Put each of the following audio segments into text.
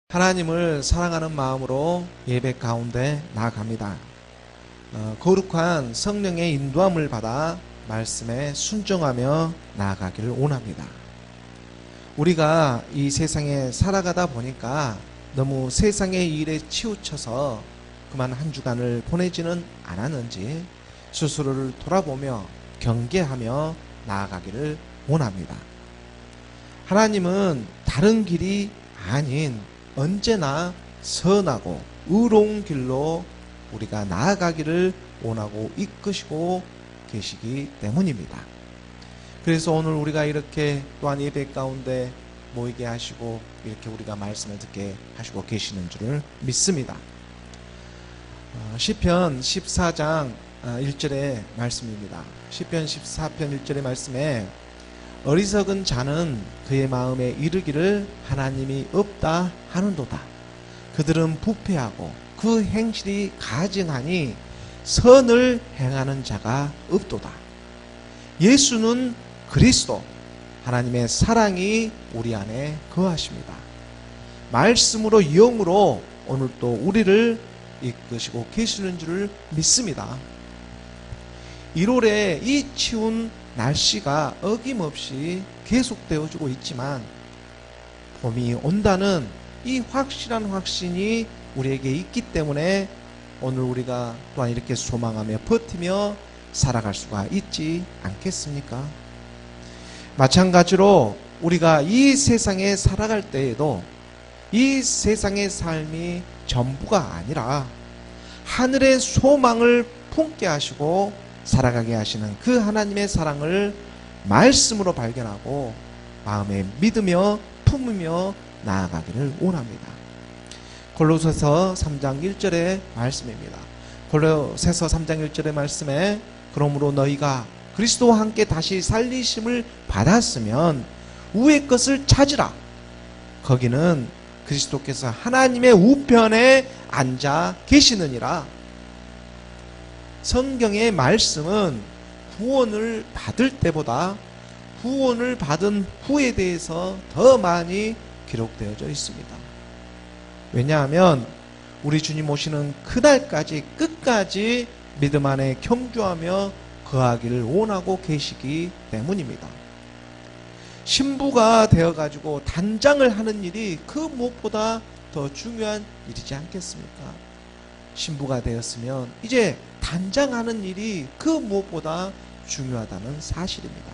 하나님을 사랑하는 마음으로 예배 가운데 나아갑니다. 거룩한 성령의 인도함을 받아 말씀에 순종하며 나아가기를 원합니다. 우리가 이 세상에 살아가다 보니까 너무 세상의 일에 치우쳐서 그만 한 주간을 보내지는 않았는지 스스로를 돌아보며 경계하며 나아가기를 원합니다. 하나님은 다른 길이 아닌 언제나 선하고 의로운 길로 우리가 나아가기를 원하고 이끄시고 계시기 때문입니다. 그래서 오늘 우리가 이렇게 또한 예배 가운데 모이게 하시고 이렇게 우리가 말씀을 듣게 하시고 계시는 줄을 믿습니다. 시편 14장 1절의 말씀입니다. 시편 14편 1절의 말씀에 어리석은 자는 그의 마음에 이르기를 하나님이 없다 하는도다. 그들은 부패하고 그 행실이 가증하니 선을 행하는 자가 없도다. 예수는 그리스도, 하나님의 사랑이 우리 안에 거하십니다. 말씀으로 영으로 오늘 또 우리를 이끄시고 계시는 줄을 믿습니다. 1월에 이 추운 날씨가 어김없이 계속되어지고 있지만 봄이 온다는 이 확실한 확신이 우리에게 있기 때문에 오늘 우리가 또한 이렇게 소망하며 버티며 살아갈 수가 있지 않겠습니까? 마찬가지로 우리가 이 세상에 살아갈 때에도 이 세상의 삶이 전부가 아니라 하늘의 소망을 품게 하시고 살아가게 하시는 그 하나님의 사랑을 말씀으로 발견하고 마음에 믿으며 품으며 나아가기를 원합니다. 골로새서 3장 1절의 말씀입니다. 골로새서 3장 1절의 말씀에 그러므로 너희가 그리스도와 함께 다시 살리심을 받았으면 위의 것을 찾으라. 거기는 그리스도께서 하나님의 우편에 앉아 계시느니라. 성경의 말씀은 구원을 받을 때보다 구원을 받은 후에 대해서 더 많이 기록되어져 있습니다. 왜냐하면 우리 주님 오시는 그날까지 끝까지 믿음 안에 경주하며 거하기를 원하고 계시기 때문입니다. 신부가 되어가지고 단장을 하는 일이 그 무엇보다 더 중요한 일이지 않겠습니까? 신부가 되었으면 이제 단장하는 일이 그 무엇보다 중요하다는 사실입니다.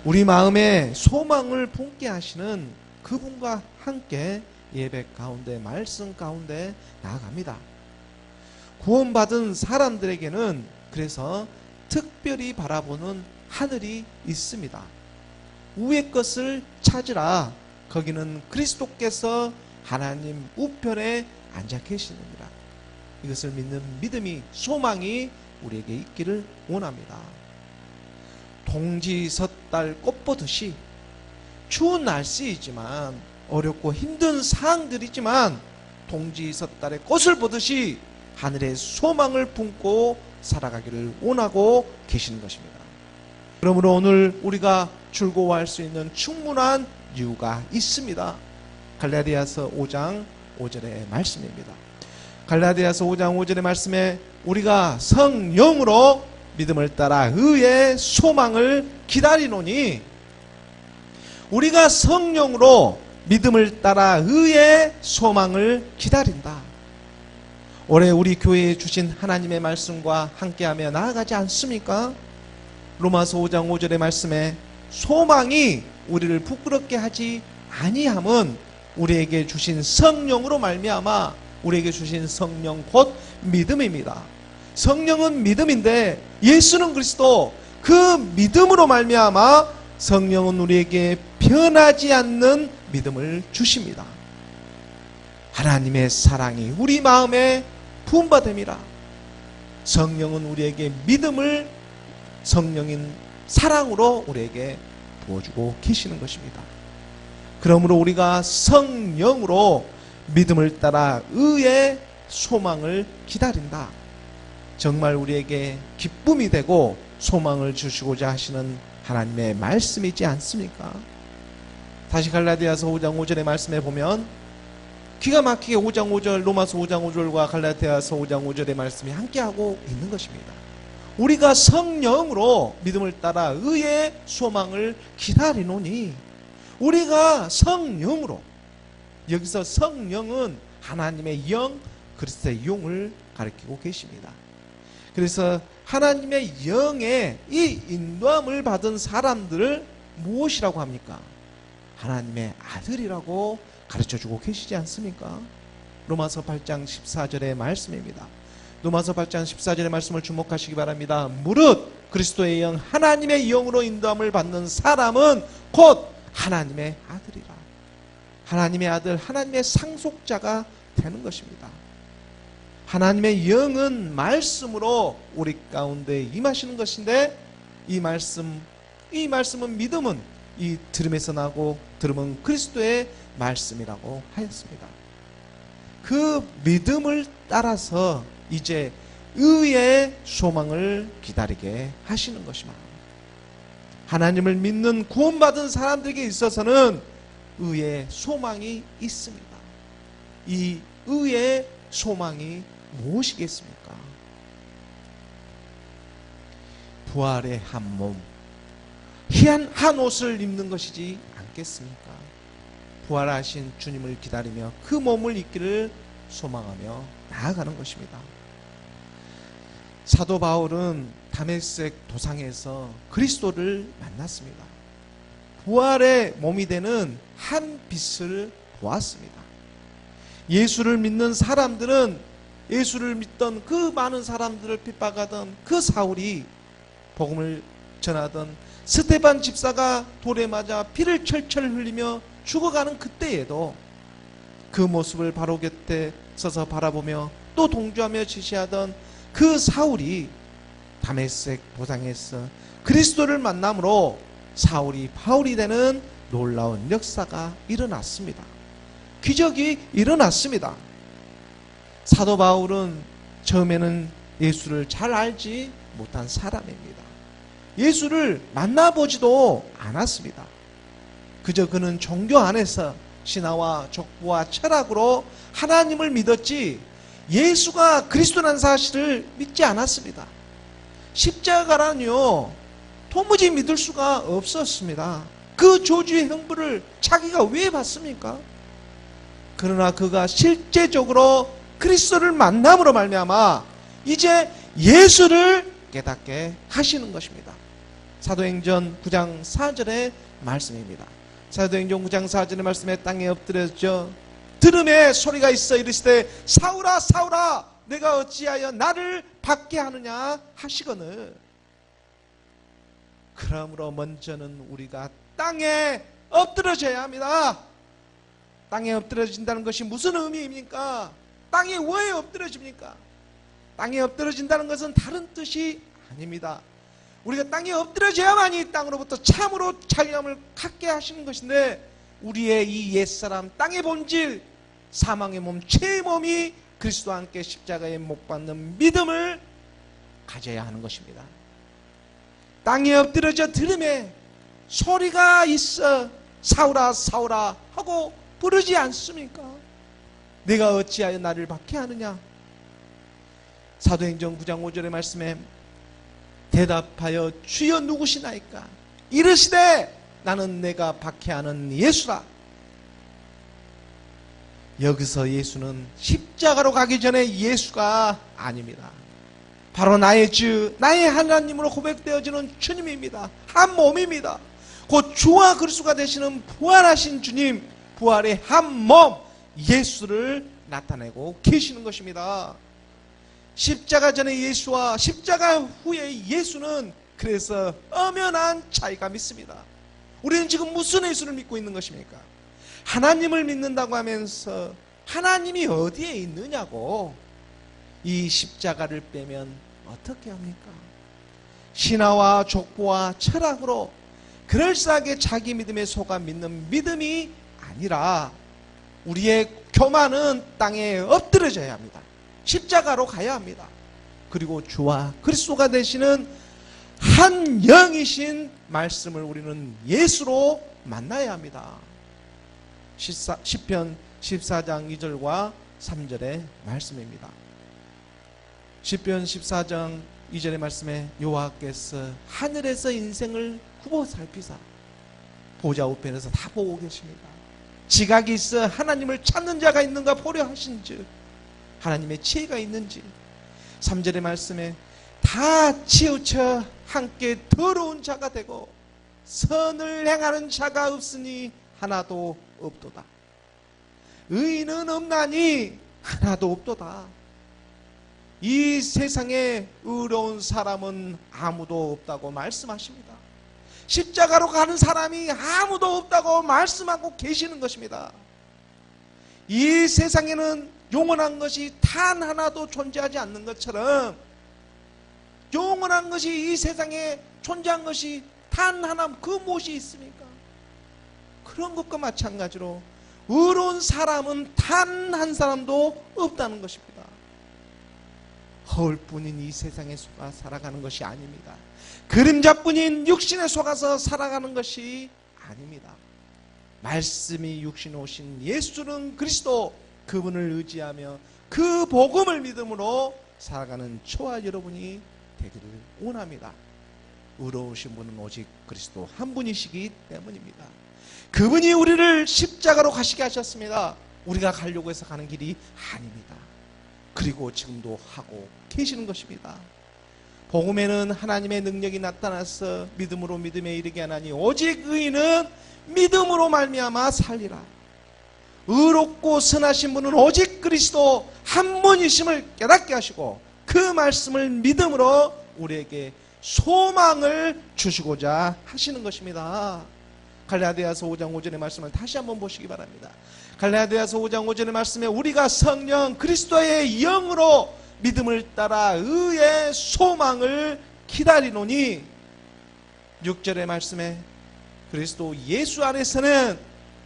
우리 마음에 소망을 품게 하시는 그분과 함께 예배 가운데 말씀 가운데 나아갑니다. 구원받은 사람들에게는 그래서 특별히 바라보는 하늘이 있습니다. 위의 것을 찾으라. 거기는 그리스도께서 하나님 우편에 앉아 계시느니라. 이것을 믿는 믿음이 소망이 우리에게 있기를 원합니다. 동지 섣달 꽃 보듯이 추운 날씨이지만 어렵고 힘든 상황들이지만 동지 섣달의 꽃을 보듯이 하늘의 소망을 품고 살아가기를 원하고 계시는 것입니다. 그러므로 오늘 우리가 즐거워할 수 있는 충분한 이유가 있습니다. 갈라디아서 5장 5절의 말씀입니다. 갈라디아서 5장 5절의 말씀에 우리가 성령으로 믿음을 따라 의의 소망을 기다리노니, 우리가 성령으로 믿음을 따라 의의 소망을 기다린다. 올해 우리 교회에 주신 하나님의 말씀과 함께하며 나아가지 않습니까? 로마서 5장 5절의 말씀에 소망이 우리를 부끄럽게 하지 아니함은 우리에게 주신 성령으로 말미암아 우리에게 주신 성령 곧 믿음입니다. 성령은 믿음인데 예수는 그리스도, 그 믿음으로 말미암아 성령은 우리에게 변하지 않는 믿음을 주십니다. 하나님의 사랑이 우리 마음에 부음받음이라. 성령은 우리에게 믿음을 성령인 사랑으로 우리에게 부어주고 계시는 것입니다. 그러므로 우리가 성령으로 믿음을 따라 의의 소망을 기다린다. 정말 우리에게 기쁨이 되고 소망을 주시고자 하시는 하나님의 말씀이지 않습니까? 다시 갈라디아서 5장 5절의 말씀에 보면 기가 막히게 5장 5절, 로마서 5장 5절과 갈라디아서 5장 5절의 말씀이 함께하고 있는 것입니다. 우리가 성령으로 믿음을 따라 의의 소망을 기다리노니, 우리가 성령으로, 여기서 성령은 하나님의 영, 그리스도의 용을 가리키고 계십니다. 그래서 하나님의 영의 이 인도함을 받은 사람들을 무엇이라고 합니까? 하나님의 아들이라고 가르쳐주고 계시지 않습니까? 로마서 8장 14절의 말씀입니다. 로마서 8장 14절의 말씀을 주목하시기 바랍니다. 무릇 그리스도의 영, 하나님의 영으로 인도함을 받는 사람은 곧 하나님의 아들이라. 하나님의 아들, 하나님의 상속자가 되는 것입니다. 하나님의 영은 말씀으로 우리 가운데 임하시는 것인데, 이 말씀은 믿음은 이 들음에서 나고 들음은 그리스도의 말씀이라고 하였습니다. 그 믿음을 따라서 이제 의의 소망을 기다리게 하시는 것입니다. 하나님을 믿는 구원받은 사람들에게 있어서는 의의 소망이 있습니다. 이 의의 소망이 무엇이겠습니까? 부활의 한 몸, 희한 한 옷을 입는 것이지 않겠습니까? 부활하신 주님을 기다리며 그 몸을 입기를 소망하며 나아가는 것입니다. 사도 바울은 다메섹 도상에서 그리스도를 만났습니다. 부활의 몸이 되는 한 빛을 보았습니다. 예수를 믿는 사람들은, 예수를 믿던 그 많은 사람들을 핍박하던 그 사울이 복음을 전하던 스데반 집사가 돌에 맞아 피를 철철 흘리며 죽어가는 그때에도 그 모습을 바로 곁에 서서 바라보며 또 동조하며 지시하던 그 사울이 다메섹 도상에서 그리스도를 만남으로 사울이 바울이 되는 놀라운 역사가 일어났습니다. 기적이 일어났습니다. 사도 바울은 처음에는 예수를 잘 알지 못한 사람입니다. 예수를 만나보지도 않았습니다. 그저 그는 종교 안에서 신화와 족보와 철학으로 하나님을 믿었지 예수가 그리스도라는 사실을 믿지 않았습니다. 십자가라니요, 도무지 믿을 수가 없었습니다. 그 저주의 형벌을 자기가 왜 받습니까? 그러나 그가 실제적으로 그리스도를 만남으로 말미암아 이제 예수를 깨닫게 하시는 것입니다. 사도행전 9장 4절의 말씀입니다. 사도행전 9장 4절의 말씀에 땅에 엎드려져 들음에 소리가 있어 이르시되 사울아 사울아 내가 어찌하여 나를 받게 하느냐 하시거늘. 그러므로 먼저는 우리가 땅에 엎드려져야 합니다. 땅에 엎드려진다는 것이 무슨 의미입니까? 땅에 왜 엎드려집니까? 땅에 엎드려진다는 것은 다른 뜻이 아닙니다. 우리가 땅에 엎드려져야만이 땅으로부터 참으로 자유함을 갖게 하시는 것인데, 우리의 이 옛사람, 땅의 본질, 사망의 몸, 죄의 몸이 그리스도와 함께 십자가에 못 박는 믿음을 가져야 하는 것입니다. 땅에 엎드려져 들음에 소리가 있어 사울아 사울아 하고 부르지 않습니까? 내가 어찌하여 나를 박해하느냐? 사도행전 9장 5절의 말씀에 대답하여 주여 누구시나이까? 이르시되 나는 내가 박해하는 예수라. 여기서 예수는 십자가로 가기 전에 예수가 아닙니다. 바로 나의 주, 나의 하나님으로 고백되어지는 주님입니다. 한 몸입니다. 곧 주와 그리스도가 되시는 부활하신 주님, 부활의 한 몸 예수를 나타내고 계시는 것입니다. 십자가 전의 예수와 십자가 후의 예수는 그래서 엄연한 차이가 있습니다. 우리는 지금 무슨 예수를 믿고 있는 것입니까? 하나님을 믿는다고 하면서 하나님이 어디에 있느냐고. 이 십자가를 빼면 어떻게 합니까? 신화와 족보와 철학으로 그럴싸하게 자기 믿음에 속아 믿는 믿음이 아니라 우리의 교만은 땅에 엎드려져야 합니다. 십자가로 가야 합니다. 그리고 주와 그리스도가 되시는 한 영이신 말씀을 우리는 예수로 만나야 합니다. 시편 14장 2절과 3절의 말씀입니다. 시편 14장 2절의 말씀에 여호와께서 하늘에서 인생을 굽어 살피사 보좌 우편에서 다 보고 계십니다. 지각이 있어 하나님을 찾는 자가 있는가 보려 하신즉 하나님의 지혜가 있는지. 3절의 말씀에 다 치우쳐 함께 더러운 자가 되고 선을 행하는 자가 없으니 하나도 없도다. 의인은 없나니 하나도 없도다. 이 세상에 의로운 사람은 아무도 없다고 말씀하십니다. 십자가로 가는 사람이 아무도 없다고 말씀하고 계시는 것입니다. 이 세상에는 영원한 것이 단 하나도 존재하지 않는 것처럼 영원한 것이 이 세상에 존재한 것이 단 하나 그 무엇이 있습니까? 그런 것과 마찬가지로 의로운 사람은 단 한 사람도 없다는 것입니다. 허울뿐인 이 세상에 속아 살아가는 것이 아닙니다. 그림자뿐인 육신에 속아서 살아가는 것이 아닙니다. 말씀이 육신에 오신 예수는 그리스도, 그분을 의지하며 그 복음을 믿음으로 살아가는 저와 여러분이 되기를 원합니다. 의로우신 분은 오직 그리스도 한 분이시기 때문입니다. 그분이 우리를 십자가로 가시게 하셨습니다. 우리가 가려고 해서 가는 길이 아닙니다. 그리고 지금도 하고 계시는 것입니다. 복음에는 하나님의 능력이 나타나서 믿음으로 믿음에 이르게 하나니 오직 의인은 믿음으로 말미암아 살리라. 의롭고 선하신 분은 오직 그리스도 한 분이심을 깨닫게 하시고 그 말씀을 믿음으로 우리에게 소망을 주시고자 하시는 것입니다. 갈라디아서 5장 5절의 말씀을 다시 한번 보시기 바랍니다. 갈라디아서 5장 5절의 말씀에 우리가 성령 그리스도의 영으로 믿음을 따라 의의 소망을 기다리노니 6절의 말씀에 그리스도 예수 안에서는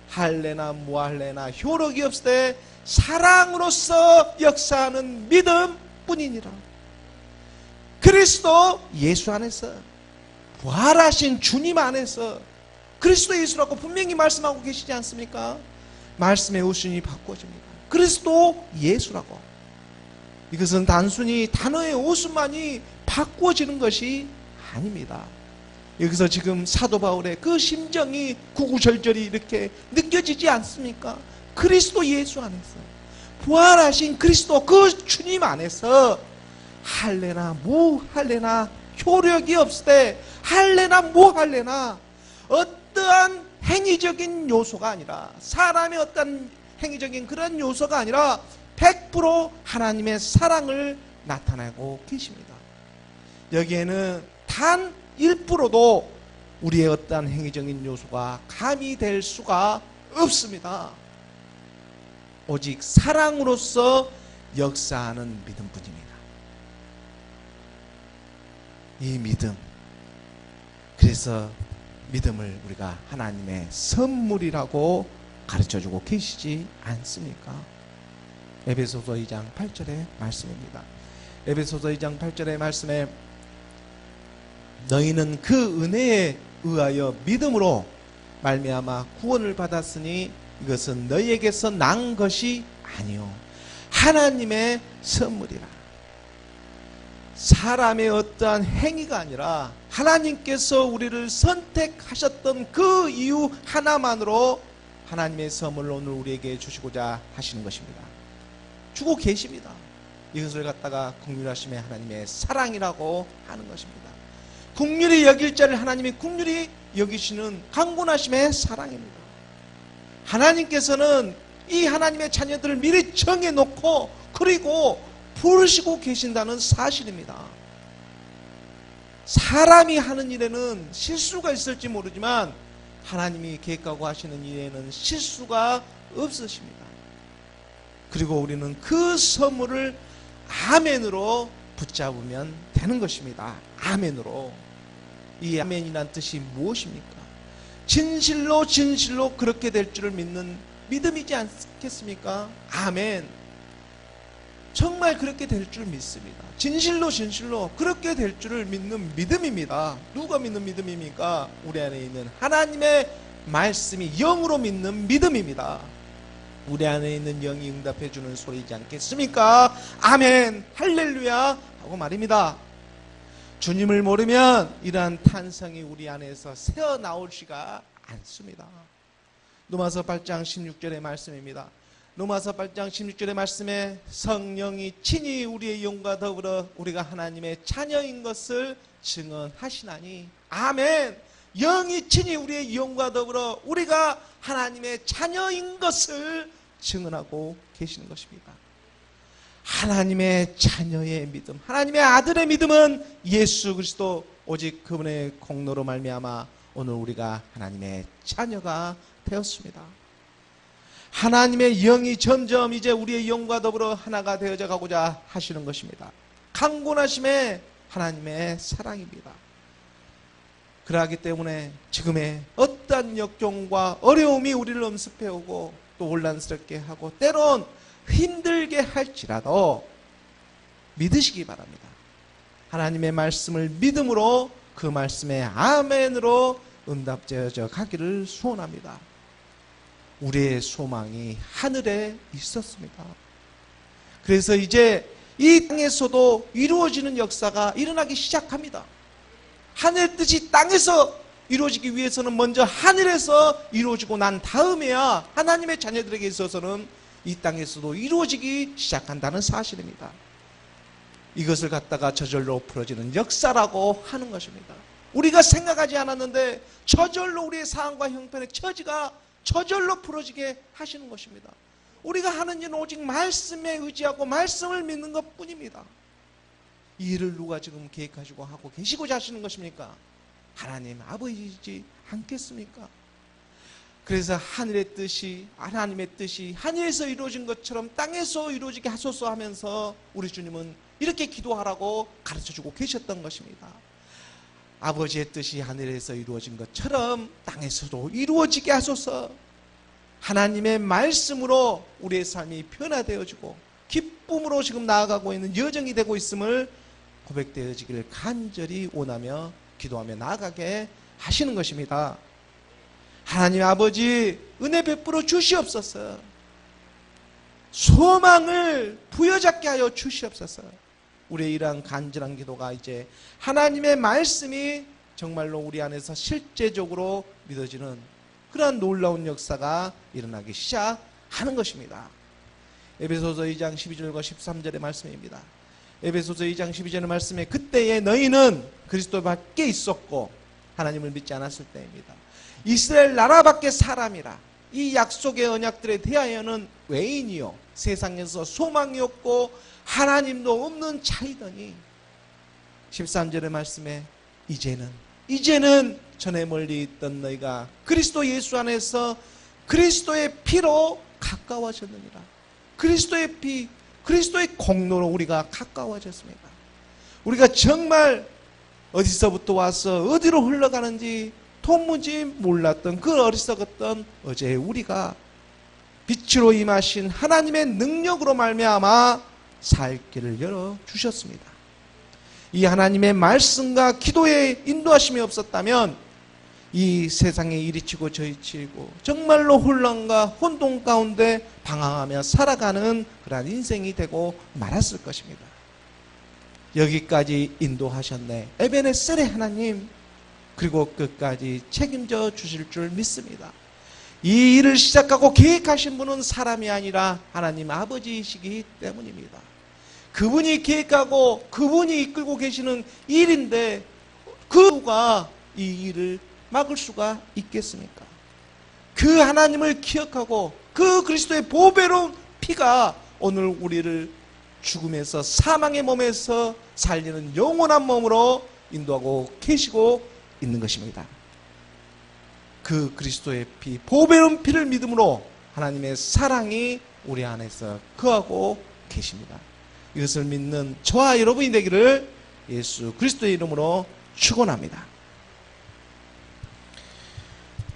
할례나 무할례나 효력이 없으되 사랑으로서 역사하는 믿음뿐이니라. 그리스도 예수 안에서 부활하신 주님 안에서 그리스도 예수라고 분명히 말씀하고 계시지 않습니까? 말씀의 우순이 바꿔집니다. 그리스도 예수라고. 이것은 단순히 단어의 우순만이 바꿔지는 것이 아닙니다. 여기서 지금 사도 바울의 그 심정이 구구절절히 이렇게 느껴지지 않습니까? 그리스도 예수 안에서 부활하신 그리스도 그 주님 안에서 할례나 무할례나 효력이 없으되 할례나 무할례나 어떠한 행위적인 요소가 아니라 사람의 어떤 행위적인 그런 요소가 아니라 100% 하나님의 사랑을 나타내고 계십니다. 여기에는 단 1%도 우리의 어떠한 행위적인 요소가 가미될 수가 없습니다. 오직 사랑으로서 역사하는 믿음뿐입니다. 이 믿음, 그래서 믿음을 우리가 하나님의 선물이라고 가르쳐주고 계시지 않습니까? 에베소서 2장 8절의 말씀입니다. 에베소서 2장 8절의 말씀에 너희는 그 은혜에 의하여 믿음으로 말미암아 구원을 받았으니 이것은 너희에게서 난 것이 아니요 하나님의 선물이라. 사람의 어떠한 행위가 아니라 하나님께서 우리를 선택하셨던 그 이유 하나만으로 하나님의 선물을 오늘 우리에게 주시고자 하시는 것입니다. 주고 계십니다. 이것을 갖다가 긍휼하심의 하나님의 사랑이라고 하는 것입니다. 긍휼히 여길 자를 하나님이 긍휼히 여기시는 강권하심의 사랑입니다. 하나님께서는 이 하나님의 자녀들을 미리 정해놓고 그리고 부르시고 계신다는 사실입니다. 사람이 하는 일에는 실수가 있을지 모르지만 하나님이 계획하고 하시는 일에는 실수가 없으십니다. 그리고 우리는 그 선물을 아멘으로 붙잡으면 되는 것입니다. 아멘으로. 이 아멘이란 뜻이 무엇입니까? 진실로 진실로 그렇게 될 줄을 믿는 믿음이지 않겠습니까? 아멘. 정말 그렇게 될 줄 믿습니다. 진실로 진실로 그렇게 될 줄을 믿는 믿음입니다. 누가 믿는 믿음입니까? 우리 안에 있는 하나님의 말씀이 영으로 믿는 믿음입니다. 우리 안에 있는 영이 응답해 주는 소리이지 않겠습니까? 아멘, 할렐루야 하고 말입니다. 주님을 모르면 이러한 탄성이 우리 안에서 새어나오지가 않습니다. 로마서 8장 16절의 말씀입니다. 로마서 8장 16절의 말씀에 성령이 친히 우리의 영과 더불어 우리가 하나님의 자녀인 것을 증언하시나니, 아멘. 영이 친히 우리의 영과 더불어 우리가 하나님의 자녀인 것을 증언하고 계시는 것입니다. 하나님의 자녀의 믿음, 하나님의 아들의 믿음은 예수 그리스도 오직 그분의 공로로 말미암아 오늘 우리가 하나님의 자녀가 되었습니다. 하나님의 영이 점점 이제 우리의 영과 더불어 하나가 되어져 가고자 하시는 것입니다. 강권하심의 하나님의 사랑입니다. 그러하기 때문에 지금의 어떠한 역경과 어려움이 우리를 엄습해오고 또 혼란스럽게 하고 때론 힘들게 할지라도 믿으시기 바랍니다. 하나님의 말씀을 믿음으로 그 말씀에 아멘으로 응답되어져 가기를 소원합니다. 우리의 소망이 하늘에 있었습니다. 그래서 이제 이 땅에서도 이루어지는 역사가 일어나기 시작합니다. 하늘 뜻이 땅에서 이루어지기 위해서는 먼저 하늘에서 이루어지고 난 다음에야 하나님의 자녀들에게 있어서는 이 땅에서도 이루어지기 시작한다는 사실입니다. 이것을 갖다가 저절로 풀어지는 역사라고 하는 것입니다. 우리가 생각하지 않았는데 저절로 우리의 상황과 형편의 처지가 저절로 풀어지게 하시는 것입니다. 우리가 하는 일은 오직 말씀에 의지하고 말씀을 믿는 것뿐입니다. 이 일을 누가 지금 계획하시고 하고 계시고자 하시는 것입니까? 하나님 아버지이지 않겠습니까? 그래서 하늘의 뜻이, 하나님의 뜻이 하늘에서 이루어진 것처럼 땅에서 이루어지게 하소서 하면서 우리 주님은 이렇게 기도하라고 가르쳐주고 계셨던 것입니다. 아버지의 뜻이 하늘에서 이루어진 것처럼 땅에서도 이루어지게 하소서. 하나님의 말씀으로 우리의 삶이 변화되어지고 기쁨으로 지금 나아가고 있는 여정이 되고 있음을 고백되어지기를 간절히 원하며 기도하며 나아가게 하시는 것입니다. 하나님 아버지 은혜 베풀어 주시옵소서. 소망을 부여잡게 하여 주시옵소서. 우리의 이러한 간절한 기도가 이제 하나님의 말씀이 정말로 우리 안에서 실제적으로 믿어지는 그러한 놀라운 역사가 일어나기 시작하는 것입니다. 에베소서 2장 12절과 13절의 말씀입니다. 에베소서 2장 12절의 말씀에 그때에 너희는 그리스도 밖에 있었고 하나님을 믿지 않았을 때입니다. 이스라엘 나라 밖의 사람이라. 이 약속의 언약들에 대하여는 외인이요 세상에서 소망이 없고 하나님도 없는 자이더니 13절의 말씀에 이제는 전에 멀리 있던 너희가 그리스도 예수 안에서 그리스도의 피로 가까워졌느니라. 그리스도의 피, 그리스도의 공로로 우리가 가까워졌습니다. 우리가 정말 어디서부터 와서 어디로 흘러가는지 도무지 몰랐던 그 어리석었던 어제의 우리가 빛으로 임하신 하나님의 능력으로 말미암아 살 길을 열어주셨습니다. 이 하나님의 말씀과 기도의 인도하심이 없었다면 이 세상에 이리치고 저리치고 정말로 혼란과 혼돈 가운데 방황하며 살아가는 그러한 인생이 되고 말았을 것입니다. 여기까지 인도하셨네 에베네셀의 하나님, 그리고 끝까지 책임져 주실 줄 믿습니다. 이 일을 시작하고 계획하신 분은 사람이 아니라 하나님 아버지이시기 때문입니다. 그분이 계획하고 그분이 이끌고 계시는 일인데 그가 이 일을 막을 수가 있겠습니까? 그 하나님을 기억하고 그 그리스도의 보배로운 피가 오늘 우리를 죽음에서 사망의 몸에서 살리는 영원한 몸으로 인도하고 계시고 있는 것입니다. 그 그리스도의 피, 보배로운 피를 믿음으로 하나님의 사랑이 우리 안에서 거하고 계십니다. 이것을 믿는 저와 여러분이 되기를 예수 그리스도의 이름으로 축원합니다.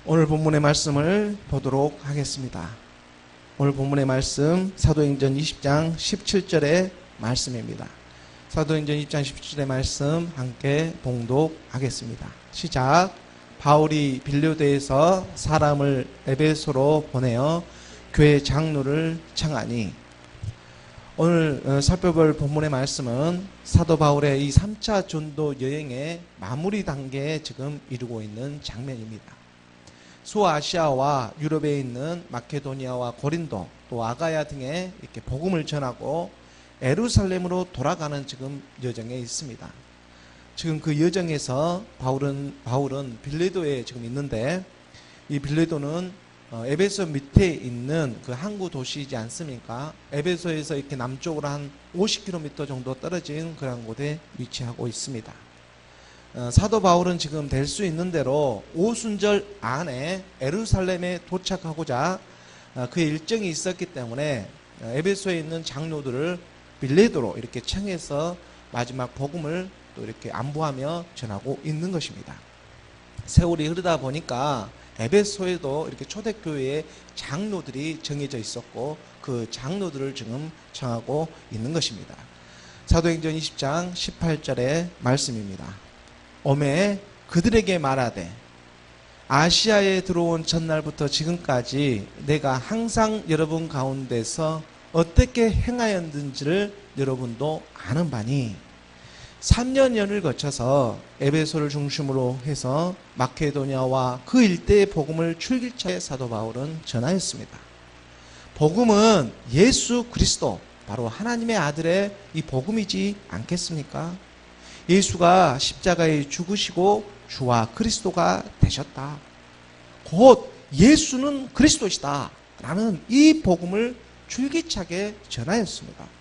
오늘 본문의 말씀을 보도록 하겠습니다. 오늘 본문의 말씀 사도행전 20장 17절의 말씀입니다. 사도행전 20장 17절의 말씀 함께 봉독하겠습니다. 시작. 바울이 빌려도에서 사람을 에베소로 보내어 교회 장로를 청하니, 오늘 살펴볼 본문의 말씀은 사도 바울의 이 3차 전도 여행의 마무리 단계에 지금 이르고 있는 장면입니다. 소아시아와 유럽에 있는 마케도니아와 고린도 또 아가야 등에 이렇게 복음을 전하고 예루살렘으로 돌아가는 지금 여정에 있습니다. 지금 그 여정에서 바울은 빌레도에 지금 있는데, 이 빌레도는 에베소 밑에 있는 그 항구 도시이지 않습니까? 에베소에서 이렇게 남쪽으로 한 50km 정도 떨어진 그런 곳에 위치하고 있습니다. 사도 바울은 지금 될 수 있는 대로 오순절 안에 예루살렘에 도착하고자 그의 일정이 있었기 때문에 에베소에 있는 장로들을 빌레도로 이렇게 청해서 마지막 복음을 또 이렇게 안부하며 전하고 있는 것입니다. 세월이 흐르다 보니까 에베소에도 이렇게 초대교회의 장로들이 정해져 있었고, 그 장로들을 지금 청하고 있는 것입니다. 사도행전 20장 18절의 말씀입니다. 오매 그들에게 말하되 아시아에 들어온 첫날부터 지금까지 내가 항상 여러분 가운데서 어떻게 행하였는지를 여러분도 아는 바니, 3년여를 거쳐서 에베소를 중심으로 해서 마케도니아와 그 일대의 복음을 출길차에 사도 바울은 전하였습니다. 복음은 예수 그리스도, 바로 하나님의 아들의 이 복음이지 않겠습니까? 예수가 십자가에 죽으시고 주와 그리스도가 되셨다. 곧 예수는 그리스도시다 라는 이 복음을 줄기차게 전하였습니다.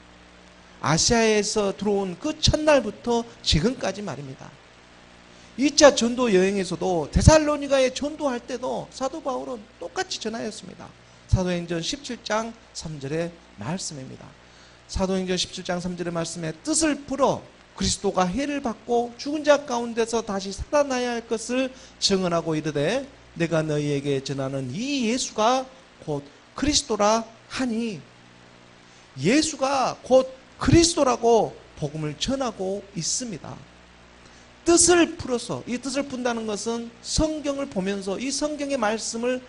아시아에서 들어온 그 첫날부터 지금까지 말입니다. 2차 전도 여행에서도 데살로니가에 전도할 때도 사도 바울은 똑같이 전하였습니다. 사도행전 17장 3절의 말씀입니다. 사도행전 17장 3절의 말씀에 뜻을 풀어 그리스도가 해를 받고 죽은 자 가운데서 다시 살아나야 할 것을 증언하고 이르되 내가 너희에게 전하는 이 예수가 곧 그리스도라 하니, 예수가 곧 그리스도라고 복음을 전하고 있습니다. 뜻을 풀어서, 이 뜻을 푼다는 것은 성경을 보면서 이 성경의 말씀을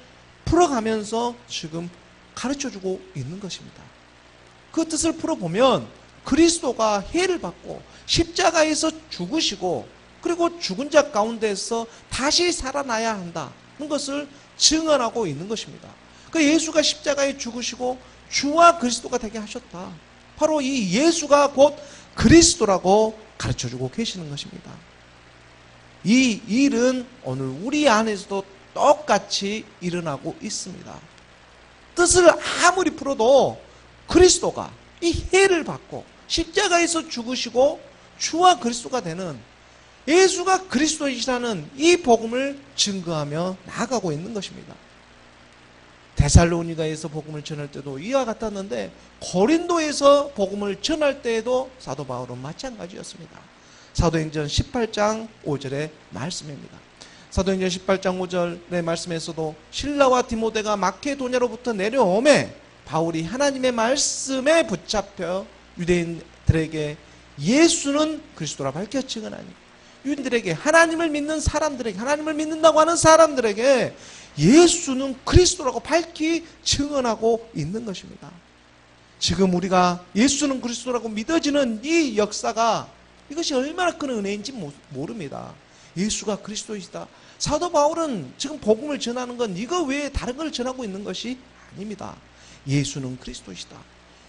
풀어가면서 지금 가르쳐주고 있는 것입니다. 그 뜻을 풀어보면 그리스도가 해를 받고 십자가에서 죽으시고 그리고 죽은 자 가운데서 다시 살아나야 한다는 것을 증언하고 있는 것입니다. 그 예수가 십자가에 죽으시고 주와 그리스도가 되게 하셨다. 바로 이 예수가 곧 그리스도라고 가르쳐주고 계시는 것입니다. 이 일은 오늘 우리 안에서도 똑같이 일어나고 있습니다. 뜻을 아무리 풀어도 그리스도가 이 해를 받고 십자가에서 죽으시고 주와 그리스도가 되는 예수가 그리스도이시라는 이 복음을 증거하며 나아가고 있는 것입니다. 데살로니가에서 복음을 전할 때도 이와 같았는데 고린도에서 복음을 전할 때에도 사도 바울은 마찬가지였습니다. 사도행전 18장 5절의 말씀입니다. 사도행전 18장 5절의 말씀에서도 신라와 디모데가 마케도냐로부터 내려오매 바울이 하나님의 말씀에 붙잡혀 유대인들에게 예수는 그리스도라 밝혀 증언하니, 유대인들에게, 하나님을 믿는 사람들에게, 하나님을 믿는다고 하는 사람들에게 예수는 그리스도라고 밝히 증언하고 있는 것입니다. 지금 우리가 예수는 그리스도라고 믿어지는 이 역사가, 이것이 얼마나 큰 은혜인지 모릅니다. 예수가 그리스도이시다. 사도 바울은 지금 복음을 전하는 건 이거 외에 다른 걸 전하고 있는 것이 아닙니다. 예수는 그리스도이시다.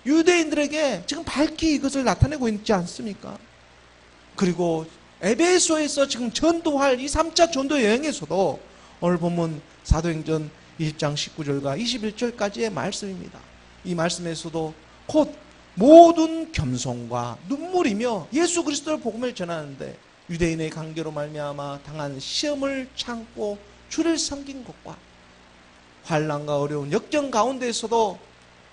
유대인들에게 지금 밝히 이것을 나타내고 있지 않습니까? 그리고 에베소에서 지금 전도할 이 3차 전도 여행에서도 오늘 본문 사도행전 20장 19절과 21절까지의 말씀입니다. 이 말씀에서도 곧 모든 겸손과 눈물이며 예수 그리스도의 복음을 전하는데 유대인의 관계로 말미암아 당한 시험을 참고 주를 섬긴 것과 환난과 어려운 역경 가운데에서도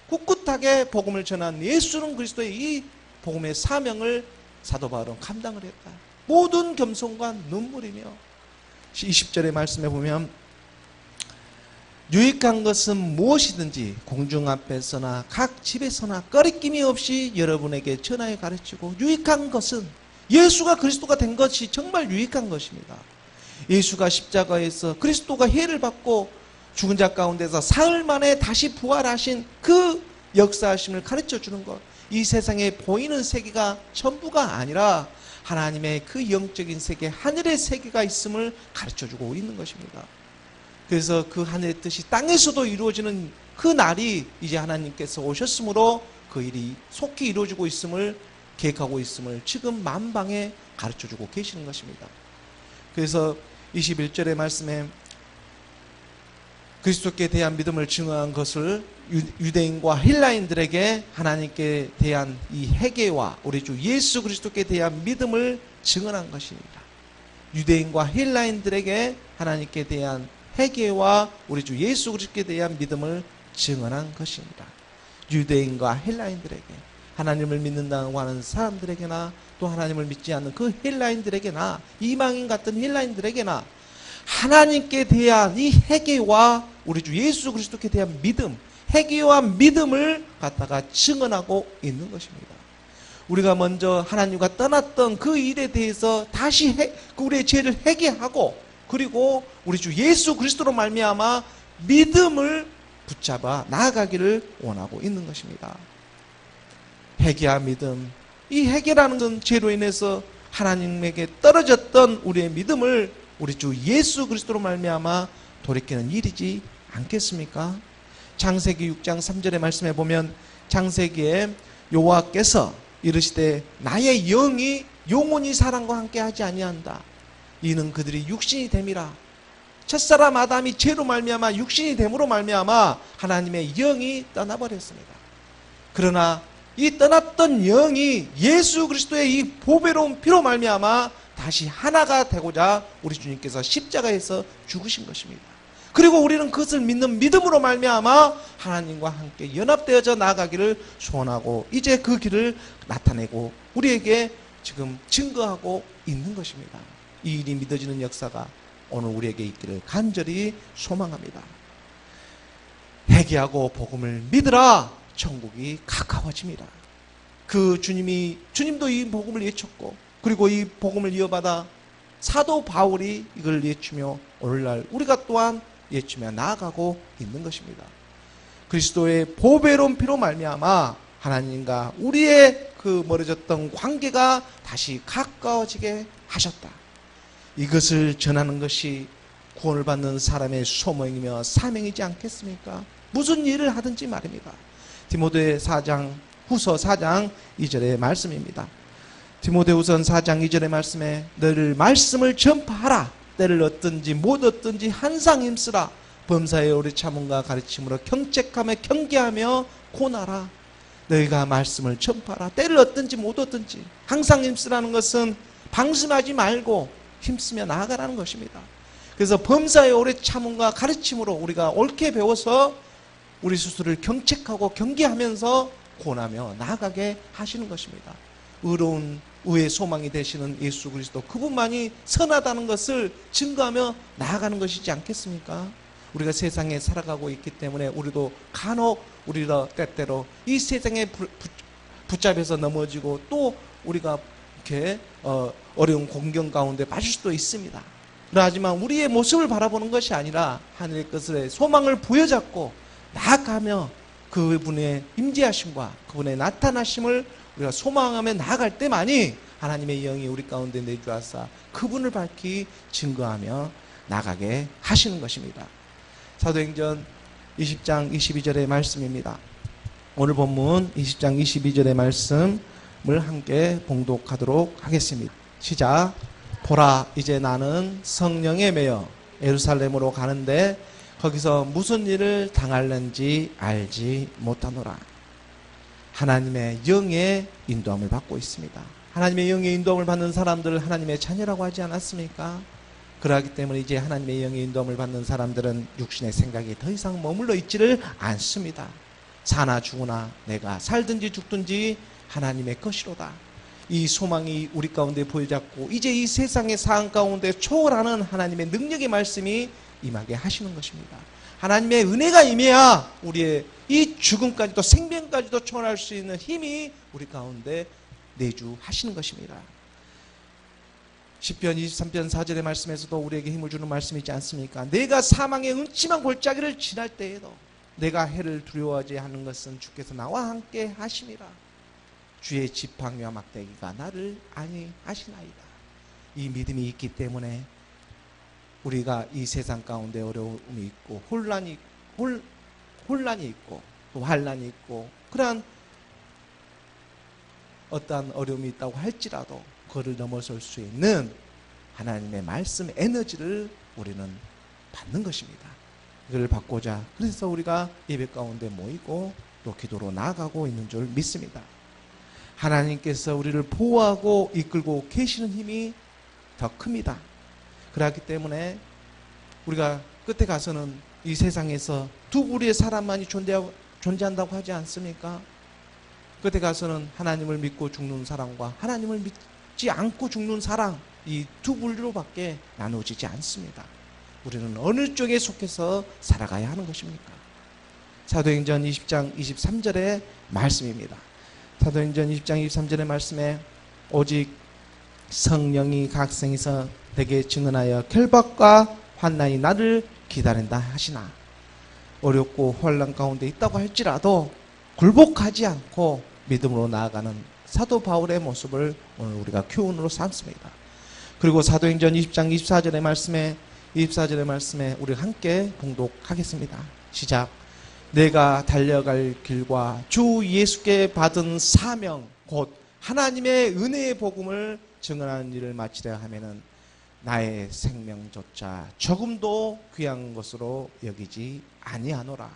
꿋꿋하게 복음을 전한 예수는 그리스도의 이 복음의 사명을 사도 바울은 감당을 했다. 모든 겸손과 눈물이며 20절의 말씀에 보면 유익한 것은 무엇이든지 공중 앞에서나 각 집에서나 꺼리낌이 없이 여러분에게 전하여 가르치고, 유익한 것은 예수가 그리스도가 된 것이 정말 유익한 것입니다. 예수가 십자가에서 그리스도가 해를 받고 죽은 자 가운데서 사흘 만에 다시 부활하신 그 역사하심을 가르쳐 주는 것. 이 세상에 보이는 세계가 전부가 아니라 하나님의 그 영적인 세계, 하늘의 세계가 있음을 가르쳐 주고 있는 것입니다. 그래서 그 하늘의 뜻이 땅에서도 이루어지는 그 날이 이제 하나님께서 오셨으므로 그 일이 속히 이루어지고 있음을 계획하고 있음을 지금 만방에 가르쳐 주고 계시는 것입니다. 그래서 21절의 말씀에 그리스도께 대한 믿음을 증언한 것을 유대인과 헬라인들에게 하나님께 대한 이 회개와 우리 주 예수 그리스도께 대한 믿음을 증언한 것입니다. 유대인과 헬라인들에게 하나님께 대한 회개와 우리 주 예수 그리스도께 대한 믿음을 증언한 것입니다. 유대인과 헬라인들에게, 하나님을 믿는다고 하는 사람들에게나 또 하나님을 믿지 않는 그 헬라인들에게나, 이방인 같은 헬라인들에게나 하나님께 대한 이 회개와 우리 주 예수 그리스도께 대한 믿음, 회개와 믿음을 갖다가 증언하고 있는 것입니다. 우리가 먼저 하나님과 떠났던 그 일에 대해서 다시 우리의 죄를 회개하고, 그리고 우리 주 예수 그리스도로 말미암아 믿음을 붙잡아 나아가기를 원하고 있는 것입니다. 회개와 믿음, 이 회개라는 건 죄로 인해서 하나님에게 떨어졌던 우리의 믿음을 우리 주 예수 그리스도로 말미암아 돌이키는 일이지 않겠습니까? 창세기 6장 3절의 말씀에 보면 창세기에 여호와께서 이르시되 나의 영이 영원히 사람과 함께 하지 아니한다. 이는 그들이 육신이 됨이라. 첫사람 아담이 죄로 말미암아 육신이 됨으로 말미암아 하나님의 영이 떠나버렸습니다. 그러나 이 떠났던 영이 예수 그리스도의 이 보배로운 피로 말미암아 다시 하나가 되고자 우리 주님께서 십자가에서 죽으신 것입니다. 그리고 우리는 그것을 믿는 믿음으로 말미암아 하나님과 함께 연합되어져 나아가기를 소원하고 이제 그 길을 나타내고 우리에게 지금 증거하고 있는 것입니다. 이 일이 믿어지는 역사가 오늘 우리에게 있기를 간절히 소망합니다. 회개하고 복음을 믿으라. 천국이 가까워집니다. 그 주님도 이 복음을 외쳤고, 그리고 이 복음을 이어받아 사도 바울이 이걸 외치며 오늘날 우리가 또한 외치며 나아가고 있는 것입니다. 그리스도의 보배로운 피로 말미암아 하나님과 우리의 그 멀어졌던 관계가 다시 가까워지게 하셨다. 이것을 전하는 것이 구원을 받는 사람의 소명이며 사명이지 않겠습니까? 무슨 일을 하든지 말입니다. 디모데 4장 후서 4장 2절의 말씀입니다. 디모데후서 4장 2절의 말씀에 너를 말씀을 전파하라. 때를 얻든지 못 얻든지 항상 힘쓰라. 범사에 오래 참음과 가르침으로 경책하며 경계하며 고나라. 너희가 말씀을 전파하라. 때를 얻든지 못 얻든지 항상 힘쓰라는 것은 방심하지 말고 힘쓰며 나아가라는 것입니다. 그래서 범사에 오래 참음과 가르침으로 우리가 옳게 배워서 우리 스스로를 경책하고 경계하면서 고나며 나아가게 하시는 것입니다. 의로운 의의 소망이 되시는 예수 그리스도, 그분만이 선하다는 것을 증거하며 나아가는 것이지 않겠습니까? 우리가 세상에 살아가고 있기 때문에 우리도 간혹 우리가 때때로 이 세상에 붙잡혀서 넘어지고 또 우리가 이렇게 어려운 공경 가운데 빠질 수도 있습니다. 하지만 우리의 모습을 바라보는 것이 아니라 하늘의 것을 소망을 부여잡고 나아가며 그분의 임재하심과 그분의 나타나심을 우리가 소망하며 나아갈 때만이 하나님의 영이 우리 가운데 내주하사 그분을 밝히 증거하며 나가게 하시는 것입니다. 사도행전 20장 22절의 말씀입니다. 오늘 본문 20장 22절의 말씀을 함께 봉독하도록 하겠습니다. 시작. 보라, 이제 나는 성령에 매여 예루살렘으로 가는데 거기서 무슨 일을 당할는지 알지 못하노라. 하나님의 영의 인도함을 받고 있습니다. 하나님의 영의 인도함을 받는 사람들을 하나님의 자녀라고 하지 않았습니까? 그러기 때문에 이제 하나님의 영의 인도함을 받는 사람들은 육신의 생각이 더 이상 머물러 있지를 않습니다. 사나 죽으나 내가 살든지 죽든지 하나님의 것이로다. 이 소망이 우리 가운데 보여잡고 이제 이 세상의 상황 가운데 초월하는 하나님의 능력의 말씀이 임하게 하시는 것입니다. 하나님의 은혜가 임해야 우리의 이 죽음까지도 생명까지도 초월할 수 있는 힘이 우리 가운데 내주하시는 것입니다. 시편 23편 4절의 말씀에서도 우리에게 힘을 주는 말씀이 있지 않습니까? 내가 사망의 음침한 골짜기를 지날 때에도 내가 해를 두려워하지 않는 것은 주께서 나와 함께 하심이라. 주의 지팡이와 막대기가 나를 안위하시나이다. 이 믿음이 있기 때문에 우리가 이 세상 가운데 어려움이 있고 혼란이 있고 또 환란이 있고 그러한 어떠한 어려움이 있다고 할지라도 그를 넘어설 수 있는 하나님의 말씀 에너지를 우리는 받는 것입니다. 이걸 받고자 그래서 우리가 예배 가운데 모이고 또 기도로 나아가고 있는 줄 믿습니다. 하나님께서 우리를 보호하고 이끌고 계시는 힘이 더 큽니다. 그렇기 때문에 우리가 끝에 가서는 이 세상에서 두 부류의 사람만이 존재한다고 하지 않습니까? 끝에 가서는 하나님을 믿고 죽는 사람과 하나님을 믿지 않고 죽는 사람, 이 두 부류로밖에 나누어지지 않습니다. 우리는 어느 쪽에 속해서 살아가야 하는 것입니까? 사도행전 20장 23절의 말씀입니다. 사도행전 20장 23절의 말씀에 오직 성령이 각성에서 내게 증언하여 결박과 환난이 나를 기다린다 하시나. 어렵고 혼란 가운데 있다고 할지라도 굴복하지 않고 믿음으로 나아가는 사도 바울의 모습을 오늘 우리가 교훈으로 삼습니다. 그리고 사도행전 20장 24절의 말씀에 우리 함께 봉독하겠습니다. 시작. 내가 달려갈 길과 주 예수께 받은 사명 곧 하나님의 은혜의 복음을 증언하는 일을 마치려 하면은 나의 생명조차 조금도 귀한 것으로 여기지 아니하노라.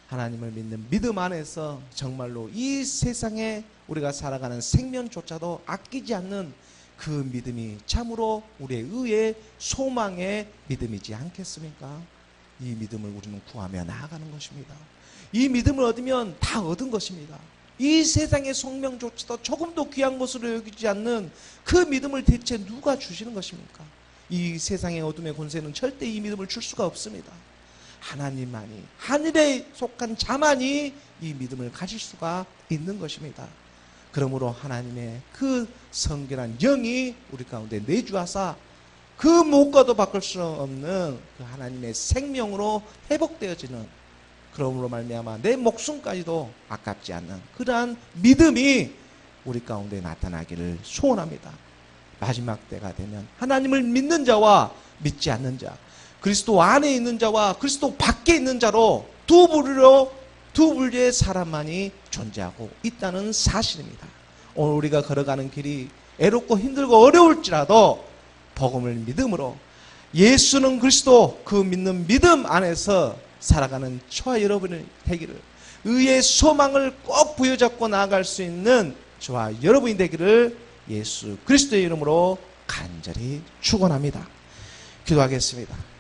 하나님을 믿는 믿음 안에서 정말로 이 세상에 우리가 살아가는 생명조차도 아끼지 않는 그 믿음이 참으로 우리의 의의 소망의 믿음이지 않겠습니까? 이 믿음을 우리는 구하며 나아가는 것입니다. 이 믿음을 얻으면 다 얻은 것입니다. 이 세상의 생명조차도 조금도 귀한 것으로 여기지 않는 그 믿음을 대체 누가 주시는 것입니까? 이 세상의 어둠의 권세는 절대 이 믿음을 줄 수가 없습니다. 하나님만이, 하늘에 속한 자만이 이 믿음을 가질 수가 있는 것입니다. 그러므로 하나님의 그 성결한 영이 우리 가운데 내주하사 그 무엇과도 바꿀 수 없는 그 하나님의 생명으로 회복되어지는, 그러므로 말미암아 내 목숨까지도 아깝지 않는 그러한 믿음이 우리 가운데 나타나기를 소원합니다. 마지막 때가 되면 하나님을 믿는 자와 믿지 않는 자, 그리스도 안에 있는 자와 그리스도 밖에 있는 자로 두 부류의 사람만이 존재하고 있다는 사실입니다. 오늘 우리가 걸어가는 길이 애롭고 힘들고 어려울지라도 복음을 믿음으로 예수는 그리스도, 그 믿는 믿음 안에서 살아가는 저와 여러분이 되기를, 의의 소망을 꼭 부여잡고 나아갈 수 있는 저와 여러분이 되기를 예수 그리스도의 이름으로 간절히 축원합니다. 기도하겠습니다.